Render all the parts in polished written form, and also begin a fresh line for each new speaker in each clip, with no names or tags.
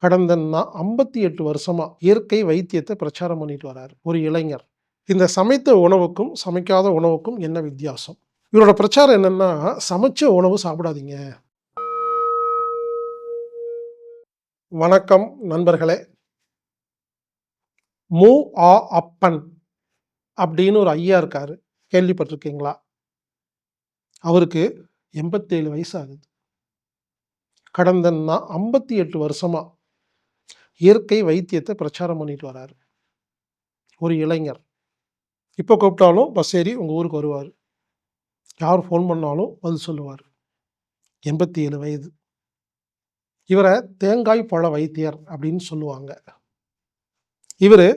கடந்த 58 வருஷமா இயற்கை வைத்தியத்தை பிரச்சாரம் பண்ணிட்டு வராரு ஒரு இளைஞர். இந்த சமைத்த உணவுக்கும், சமைக்காத உணவுக்கும் என்ன வித்தியாசம்? இவரோட பிரச்சாரம் என்னன்னா, சமைச்ச உணவு சாப்பிடாதீங்க. வணக்கம் நண்பர்களே. மு. ஆ. அப்பன் அப்படின்னு ஒரு ஐயா இருக்காரு. கேள்விப்பட்டிருக்கீங்களா? அவருக்கு 87 வயசு ஆகுது. கடந்த 58 வருஷமா இயற்கை வைத்தியத்தை பிரச்சாரம் பண்ணிட்டு வராரு ஒரு இளைஞர். இப்போ கூப்பிட்டாலும் பஸ் ஏறி உங்கள் ஊருக்கு வருவார். யார் ஃபோன் பண்ணாலும் பதில் சொல்லுவார். 87 வயது. இவரை தேங்காய் பழ வைத்தியர் அப்படின்னு சொல்லுவாங்க. இவர்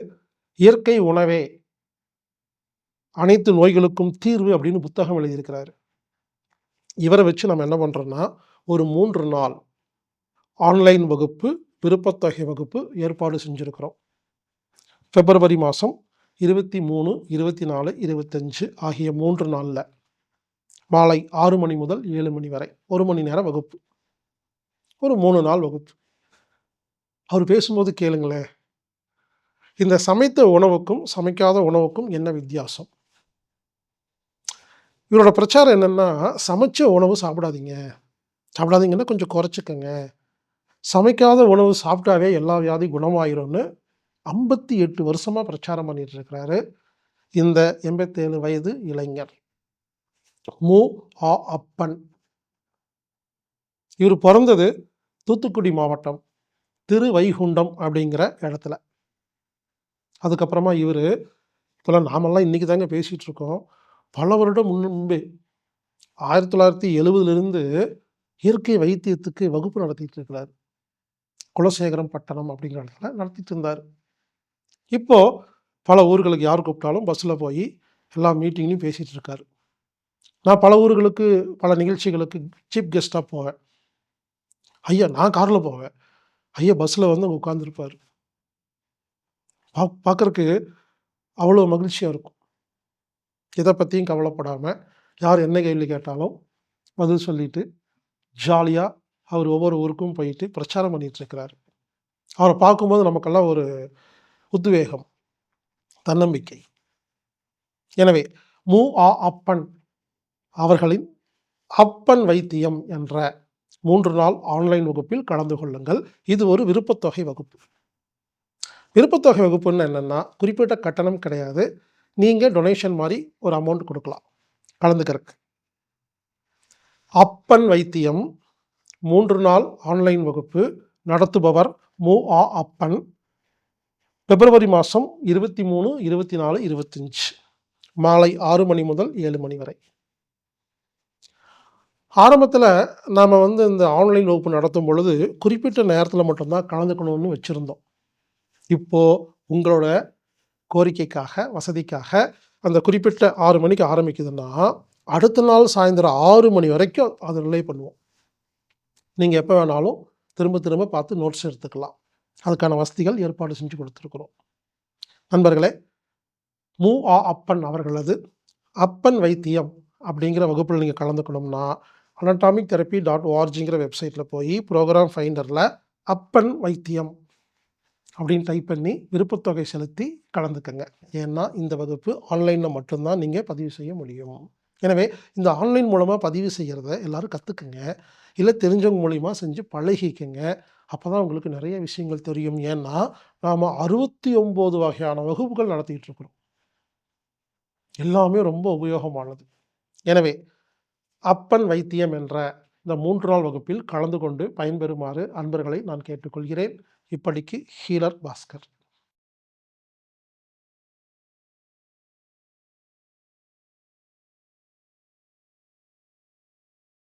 இயற்கை உணவே அனைத்து நோய்களுக்கும் தீர்வு அப்படின்னு புத்தகம் எழுதியிருக்கிறாரு. இவரை வச்சு நம்ம என்ன பண்ணுறோன்னா, ஒரு 3 நாள் ஆன்லைன் வகுப்பு, விருப்பத்தொகை வகுப்பு ஏற்பாடு செஞ்சுருக்கிறோம். பிப்ரவரி மாதம் 23, 24, 25 ஆகிய 3 நாளில் மாலை 6 மணி முதல் 7 மணி வரை 1 மணி நேரம் வகுப்பு. ஒரு 3 நாள் வகுப்பு. அவர் பேசும்போது கேளுங்களேன். இந்த சமைத்த உணவுக்கும், சமைக்காத உணவுக்கும் என்ன வித்தியாசம்? இவரோட பிரச்சாரம் என்னன்னா, சமைச்ச உணவு சாப்பிடாதீங்க. சாப்பிடாதீங்கன்னா கொஞ்சம் குறைச்சிக்கங்க. சமைக்காத உணவு சாப்பிட்டாவே எல்லா வியாதி குணமாயிரும்னு 58 வருஷமா பிரச்சாரம் பண்ணிட்டு இருக்கிறாரு இந்த 87 வயது இளைஞர். மு. ஆ. அப்பன். இவர் பிறந்தது தூத்துக்குடி மாவட்டம் திருவைகுண்டம் அப்படிங்கிற இடத்துல. அதுக்கப்புறமா இவர் இப்போலாம் நாமெல்லாம் இன்றைக்கி தாங்க பேசிகிட்டு இருக்கோம். பல வருடம் முன்பே 1970லிருந்து இயற்கை வைத்தியத்துக்கு வகுப்பு நடத்திட்டு இருக்கிறார். குலசேகரம் பட்டணம் அப்படிங்கிற இடத்துல நடத்திட்டு இருந்தார். இப்போது பல ஊர்களுக்கு யார் கூப்பிட்டாலும் பஸ்ஸில் போய் எல்லா மீட்டிங்லையும் பேசிகிட்டு இருக்காரு. நான் பல ஊர்களுக்கு பல நிகழ்ச்சிகளுக்கு சீஃப் கெஸ்ட்டாக போவேன். ஐயா நான் காரில் போவேன். ஐயா பஸ்ஸில் வந்து அங்கே உட்காந்துருப்பார். பார்க்குறக்கு அவ்வளோ மகிழ்ச்சியாக இருக்கும். எதை பற்றியும் கவலைப்படாமல் யார் என்ன கேள்வி கேட்டாலும் பதில் சொல்லிட்டு ஜாலியாக அவர் ஒவ்வொரு ஊருக்கும் போயிட்டு பிரச்சாரம் பண்ணிகிட்ருக்கிறார். அவரை பார்க்கும்போது நமக்கெல்லாம் ஒரு உத்வேகம், தன்னம்பிக்கை. எனவே மு. ஆ. அப்பன் அவர்களின் அப்பன் வைத்தியம் என்ற 3 நாள் ஆன்லைன் வகுப்பில் கலந்து கொள்ளுங்கள். இது ஒரு விருப்பத்தொகை வகுப்பு. விருப்பத்தொகை வகுப்புன்னு என்னென்னா, குறிப்பிட்ட கட்டணம் கிடையாது. நீங்கள் டொனேஷன் மாதிரி ஒரு அமௌண்ட் கொடுக்கலாம் கலந்துக்கிறதுக்கு. அப்பன் வைத்தியம் 3 நாள் ஆன்லைன் வகுப்பு நடத்துபவர் மு. ஆ. அப்பன். பிப்ரவரி மாதம் 23, 24, 25 மாலை 6 மணி முதல் 7 மணி வரை. ஆரம்பத்தில் நாம் இந்த ஆன்லைன் வகுப்பு நடத்தும் பொழுது குறிப்பிட்ட நேரத்தில் மட்டும்தான் கலந்துக்கணும்னு வச்சுருந்தோம். இப்போது உங்களோட கோரிக்கைக்காக, வசதிக்காக அந்த குறிப்பிட்ட 6 மணிக்கு ஆரம்பிக்குதுன்னா, அடுத்த நாள் சாயந்தரம் 6 மணி வரைக்கும் அதை ரிலே பண்ணுவோம். நீங்கள் எப்போ வேணாலும் திரும்ப திரும்ப பார்த்து நோட்ஸ் எடுத்துக்கலாம். அதுக்கான வசதிகள் ஏற்பாடு செஞ்சு கொடுத்துருக்குறோம். நண்பர்களே, மு. ஆ. அப்பன் அவர்களது அப்பன் வைத்தியம் அப்படிங்கிற வகுப்பில் நீங்கள் கலந்துக்கணும்னா anatomic-therapy.orgங்கிற வெப்சைட்டில் போய் ப்ரோக்ராம் ஃபைண்டரில் அப்பன் வைத்தியம் அப்படின்னு டைப் பண்ணி விருப்பத்தொகை செலுத்தி கலந்துக்கங்க. ஏன்னா இந்த வகுப்பு ஆன்லைனில் மட்டும்தான் நீங்கள் பதிவு செய்ய முடியும். எனவே இந்த ஆன்லைன் மூலமாக பதிவு செய்கிறத எல்லோரும் கற்றுக்குங்க. இல்லை தெரிஞ்சவங்க மூலிமா செஞ்சு பழகிக்கங்க. அப்போ தான் உங்களுக்கு நிறைய விஷயங்கள் தெரியும். ஏன்னா நாம் 69 வகையான வகுப்புகள் நடத்திக்கிட்டு இருக்கிறோம். எல்லாமே ரொம்ப உபயோகமானது. எனவே அப்பன் வைத்தியம் என்ற இந்த 3 நாள் வகுப்பில் கலந்து கொண்டு பயன்பெறுமாறு அன்பர்களை நான் கேட்டுக்கொள்கிறேன். இப்படிக்கு ஹீலர் பாஸ்கர்.